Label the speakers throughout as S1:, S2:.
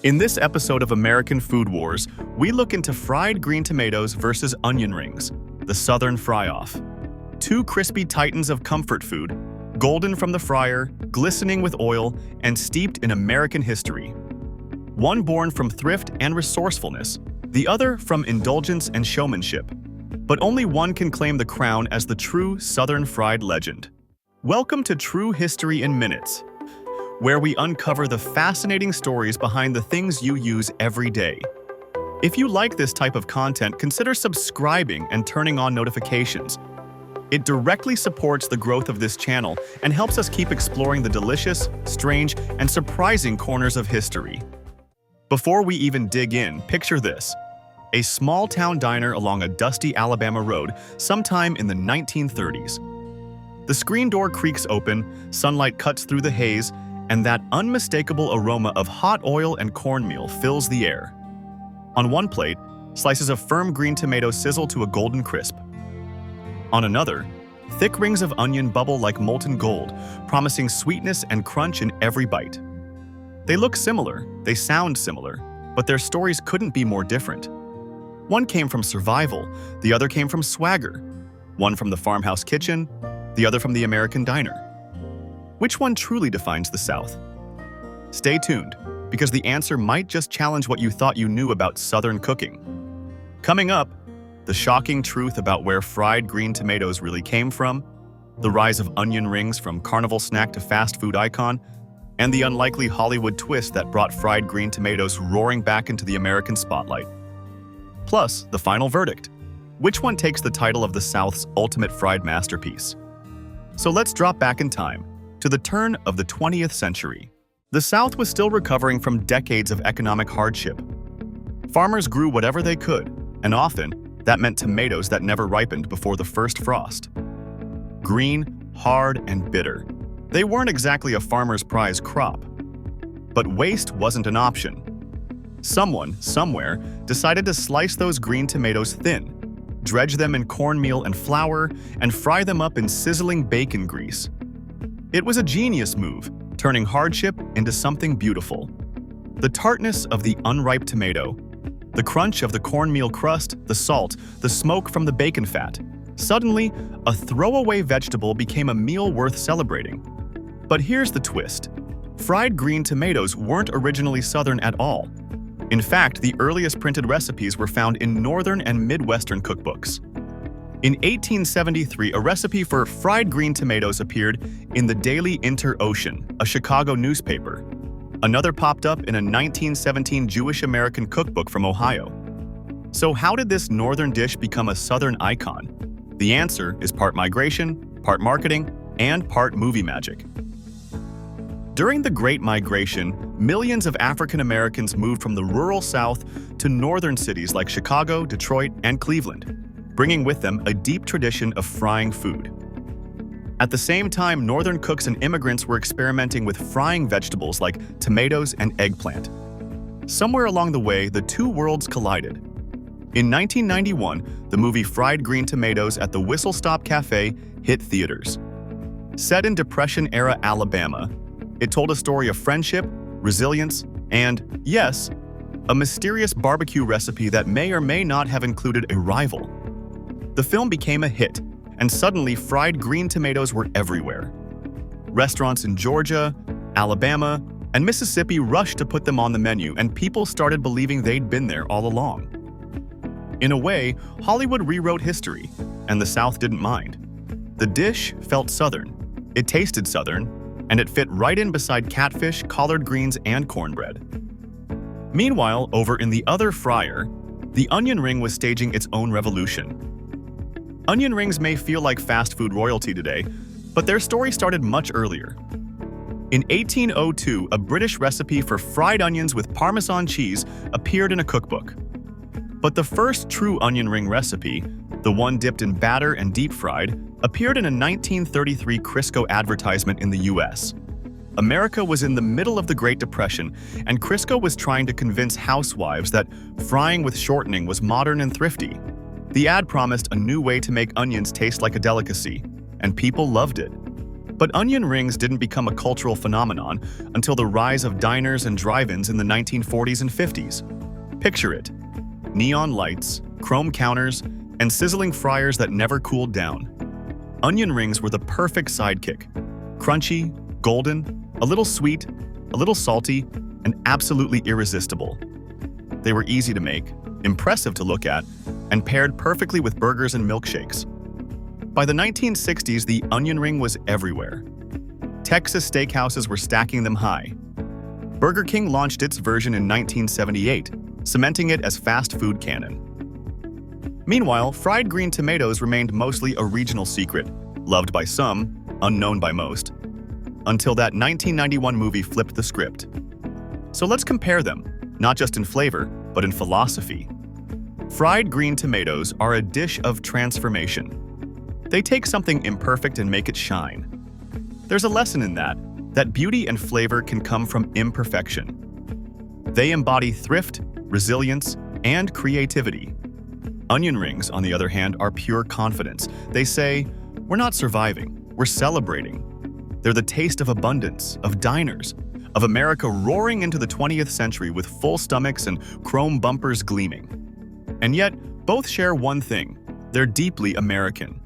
S1: In this episode of American Food Wars, we look into fried green tomatoes versus onion rings, the Southern fry-off. Two crispy titans of comfort food, golden from the fryer, glistening with oil, and steeped in American history. One born from thrift and resourcefulness, the other from indulgence and showmanship. But only one can claim the crown as the true Southern fried legend. Welcome to True History in Minutes, where we uncover the fascinating stories behind the things you use every day. If you like this type of content, consider subscribing and turning on notifications. It directly supports the growth of this channel and helps us keep exploring the delicious, strange, and surprising corners of history. Before we even dig in, picture this: a small-town diner along a dusty Alabama road sometime in the 1930s. The screen door creaks open, sunlight cuts through the haze, and that unmistakable aroma of hot oil and cornmeal fills the air. On one plate, slices of firm green tomatoes sizzle to a golden crisp. On another, thick rings of onion bubble like molten gold, promising sweetness and crunch in every bite. They look similar, they sound similar, but their stories couldn't be more different. One came from survival, the other came from swagger. One from the farmhouse kitchen, the other from the American diner. Which one truly defines the South? Stay tuned, because the answer might just challenge what you thought you knew about Southern cooking. Coming up, the shocking truth about where fried green tomatoes really came from, the rise of onion rings from carnival snack to fast food icon, and the unlikely Hollywood twist that brought fried green tomatoes roaring back into the American spotlight. Plus, the final verdict: which one takes the title of the South's ultimate fried masterpiece? So let's drop back in time, to the turn of the 20th century. The South was still recovering from decades of economic hardship. Farmers grew whatever they could, and often, that meant tomatoes that never ripened before the first frost. Green, hard, and bitter, they weren't exactly a farmer's prize crop. But waste wasn't an option. Someone, somewhere, decided to slice those green tomatoes thin, dredge them in cornmeal and flour, and fry them up in sizzling bacon grease. It was a genius move, turning hardship into something beautiful. The tartness of the unripe tomato, the crunch of the cornmeal crust, the salt, the smoke from the bacon fat. Suddenly, a throwaway vegetable became a meal worth celebrating. But here's the twist: fried green tomatoes weren't originally Southern at all. In fact, the earliest printed recipes were found in Northern and Midwestern cookbooks. In 1873, a recipe for fried green tomatoes appeared in the Daily Inter-Ocean, a Chicago newspaper. Another popped up in a 1917 Jewish-American cookbook from Ohio. So how did this northern dish become a Southern icon? The answer is part migration, part marketing, and part movie magic. During the Great Migration, millions of African Americans moved from the rural South to northern cities like Chicago, Detroit, and Cleveland, bringing with them a deep tradition of frying food. At the same time, northern cooks and immigrants were experimenting with frying vegetables like tomatoes and eggplant. Somewhere along the way, the two worlds collided. In 1991, the movie Fried Green Tomatoes at the Whistle Stop Cafe hit theaters. Set in Depression-era Alabama, it told a story of friendship, resilience, and, yes, a mysterious barbecue recipe that may or may not have included a rival. The film became a hit, and suddenly fried green tomatoes were everywhere. Restaurants in Georgia, Alabama, and Mississippi rushed to put them on the menu, and people started believing they'd been there all along. In a way, Hollywood rewrote history, and the South didn't mind. The dish felt Southern, it tasted Southern, and it fit right in beside catfish, collard greens, and cornbread. Meanwhile, over in the other fryer, the onion ring was staging its own revolution. Onion rings may feel like fast food royalty today, but their story started much earlier. In 1802, a British recipe for fried onions with Parmesan cheese appeared in a cookbook. But the first true onion ring recipe, the one dipped in batter and deep-fried, appeared in a 1933 Crisco advertisement in the US. America was in the middle of the Great Depression, and Crisco was trying to convince housewives that frying with shortening was modern and thrifty. The ad promised a new way to make onions taste like a delicacy, and people loved it. But onion rings didn't become a cultural phenomenon until the rise of diners and drive-ins in the 1940s and 50s. Picture it: neon lights, chrome counters, and sizzling fryers that never cooled down. Onion rings were the perfect sidekick. Crunchy, golden, a little sweet, a little salty, and absolutely irresistible. They were easy to make, impressive to look at, and paired perfectly with burgers and milkshakes. By the 1960s, the onion ring was everywhere. Texas steakhouses were stacking them high. Burger King launched its version in 1978, cementing it as fast food canon. Meanwhile, fried green tomatoes remained mostly a regional secret, loved by some, unknown by most, until that 1991 movie flipped the script. So let's compare them, not just in flavor, but in philosophy. Fried green tomatoes are a dish of transformation. They take something imperfect and make it shine. There's a lesson in that beauty and flavor can come from imperfection. They embody thrift, resilience, and creativity. Onion rings, on the other hand, are pure confidence. They say, we're not surviving, we're celebrating. They're the taste of abundance, of diners, of America roaring into the 20th century with full stomachs and chrome bumpers gleaming. And yet, both share one thing: they're deeply American.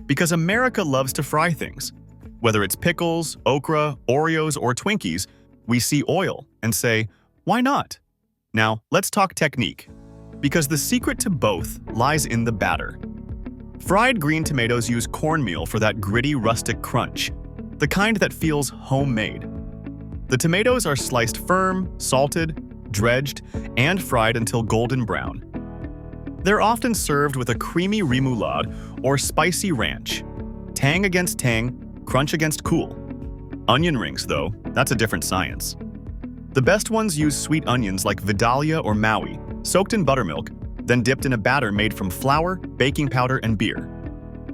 S1: Because America loves to fry things. Whether it's pickles, okra, Oreos, or Twinkies, we see oil and say, why not? Now, let's talk technique. Because the secret to both lies in the batter. Fried green tomatoes use cornmeal for that gritty, rustic crunch, the kind that feels homemade. The tomatoes are sliced firm, salted, dredged, and fried until golden brown. They're often served with a creamy remoulade or spicy ranch. Tang against tang, crunch against cool. Onion rings, though, that's a different science. The best ones use sweet onions like Vidalia or Maui, soaked in buttermilk, then dipped in a batter made from flour, baking powder, and beer.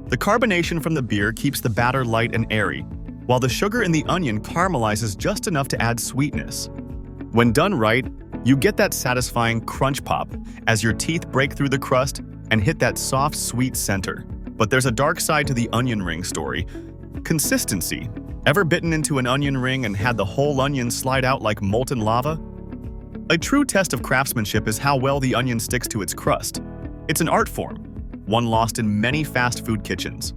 S1: The carbonation from the beer keeps the batter light and airy, while the sugar in the onion caramelizes just enough to add sweetness. When done right, you get that satisfying crunch pop as your teeth break through the crust and hit that soft, sweet center. But there's a dark side to the onion ring story: consistency. Ever bitten into an onion ring and had the whole onion slide out like molten lava? A true test of craftsmanship is how well the onion sticks to its crust. It's an art form, one lost in many fast food kitchens.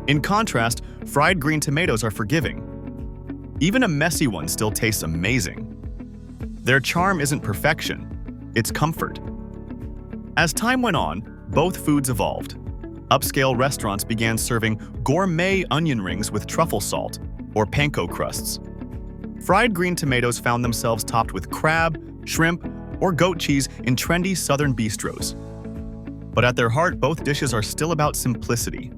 S1: In contrast, fried green tomatoes are forgiving. Even a messy one still tastes amazing. Their charm isn't perfection, it's comfort. As time went on, both foods evolved. Upscale restaurants began serving gourmet onion rings with truffle salt, or panko crusts. Fried green tomatoes found themselves topped with crab, shrimp, or goat cheese in trendy southern bistros. But at their heart, both dishes are still about simplicity: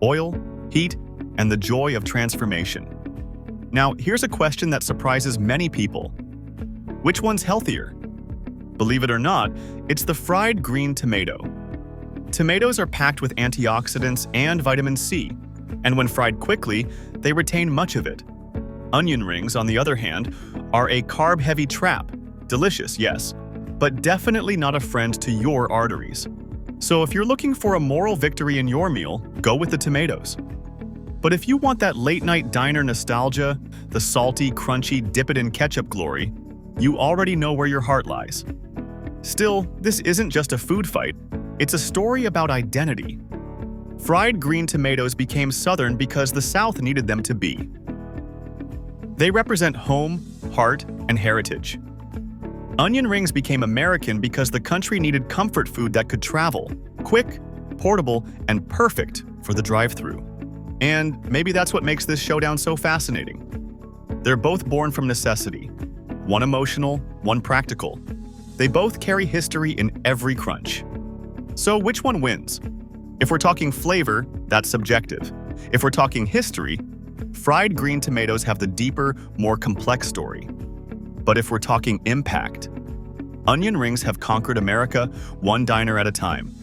S1: oil, heat, and the joy of transformation. Now, here's a question that surprises many people. Which one's healthier? Believe it or not, it's the fried green tomato. Tomatoes are packed with antioxidants and vitamin C, and when fried quickly, they retain much of it. Onion rings, on the other hand, are a carb-heavy trap. Delicious, yes, but definitely not a friend to your arteries. So if you're looking for a moral victory in your meal, go with the tomatoes. But if you want that late-night diner nostalgia, the salty, crunchy, dip-it-in-ketchup glory, you already know where your heart lies. Still, this isn't just a food fight, it's a story about identity. Fried green tomatoes became Southern because the South needed them to be. They represent home, heart, and heritage. Onion rings became American because the country needed comfort food that could travel, quick, portable, and perfect for the drive-thru. And maybe that's what makes this showdown so fascinating. They're both born from necessity. One emotional, one practical. They both carry history in every crunch. So which one wins? If we're talking flavor, that's subjective. If we're talking history, fried green tomatoes have the deeper, more complex story. But if we're talking impact, onion rings have conquered America one diner at a time.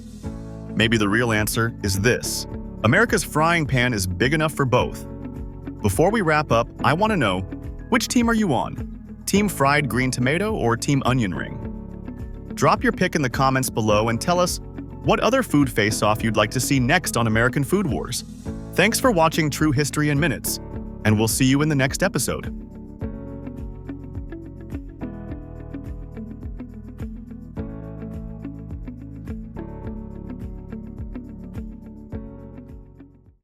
S1: Maybe the real answer is this: America's frying pan is big enough for both. Before we wrap up, I want to know, which team are you on? Team fried green tomato or team onion ring? Drop your pick in the comments below and tell us what other food face-off you'd like to see next on American Food Wars. Thanks for watching True History in Minutes. and we'll see you in the next episode.